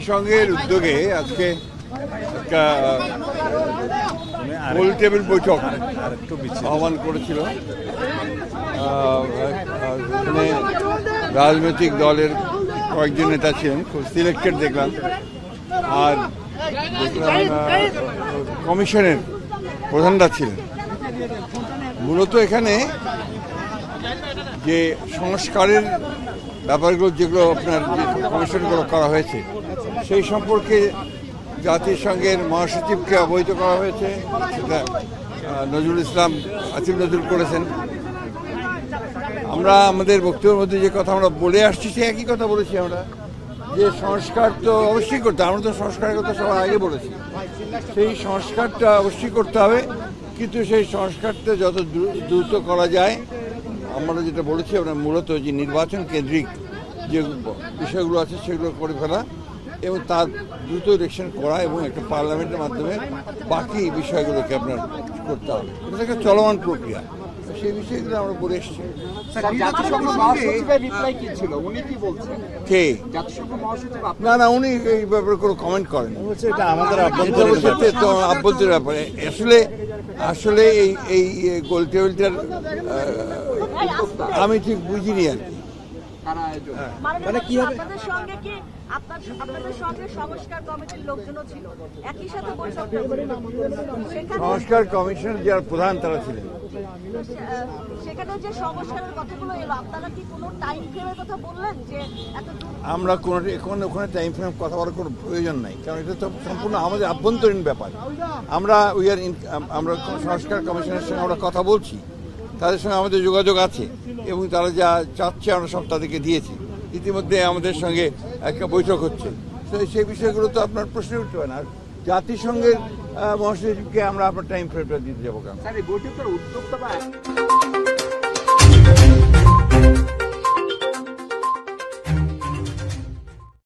জাতিসংঘের উদ্যোগে আজকে একটা গোল টেবিল বৈঠক আহ্বান করেছিল। এখানে রাজনৈতিক দলের কয়েকজন নেতা ছিলেন, খুব সিলেক্টেড দেখলাম। আর দেখলাম কমিশনের প্রধানরা ছিলেন। মূলত এখানে যে সংস্কারের ব্যাপারগুলো যেগুলো আপনার কমিশনগুলো করা হয়েছে সেই সম্পর্কে জাতিসংঘের মহাসচিবকে অবহিত করা হয়েছে। সেটা নজরুল ইসলাম আসিফ নজরুল করেছেন। আমরা আমাদের বক্তব্যের মধ্যে যে কথা আমরা বলে আসছি সে একই কথা বলেছি আমরা, যে সংস্কার তো অবশ্যই করতে হবে। আমরা তো সংস্কারের কথা সবার আগে বলেছি, সেই সংস্কারটা অবশ্যই করতে হবে, কিন্তু সেই সংস্কারটা যত দ্রুত করা যায়। আমরা যেটা বলেছি আমরা মূলত যে নির্বাচন কেন্দ্রিক যে বিষয়গুলো আছে সেগুলো করে ফেলা এবং তার দ্রুত ইলেকশন করা এবং একটা পার্লামেন্টের মাধ্যমে বাকি বিষয়গুলোকে আপনার করতে হবে। এটা একটা চলমান প্রক্রিয়া, সেই বিষয়গুলো আমরা বলে এসেছি। কে? না না, উনি এই ব্যাপারে কোনো কমেন্ট করেন। এটা আমাদের আভ্যন্তরীণ ব্যাপারে। আসলে এই গোল টেবিলটার আমি ঠিক বুঝিনি আর কি। মানে কি হবে? সংস্কার কমিশন যারা প্রধান তারা ছিলেন। আমরা ওখানে টাইম ফ্রেম কথা বলার কোনো প্রয়োজন নাই, কারণ এটা তো সম্পূর্ণ আমাদের আভ্যন্তরীণ ব্যাপার। আমরা সংস্কার কমিশনের সঙ্গে আমরা কথা বলছি, তাদের সঙ্গে আমাদের যোগাযোগ আছে এবং তারা যা চাচ্ছে আমরা সব তাদেরকে দিয়েছি। ইতিমধ্যে আমাদের সঙ্গে একটা বৈঠক হচ্ছে, তো সেই বিষয়গুলো তো আপনার প্রশ্ন উঠতে পারে না। আর জাতিসংঘের মহাসচিবকে আমরা আপনার টাইম ফ্রেমটা দিতে যাবো কেন?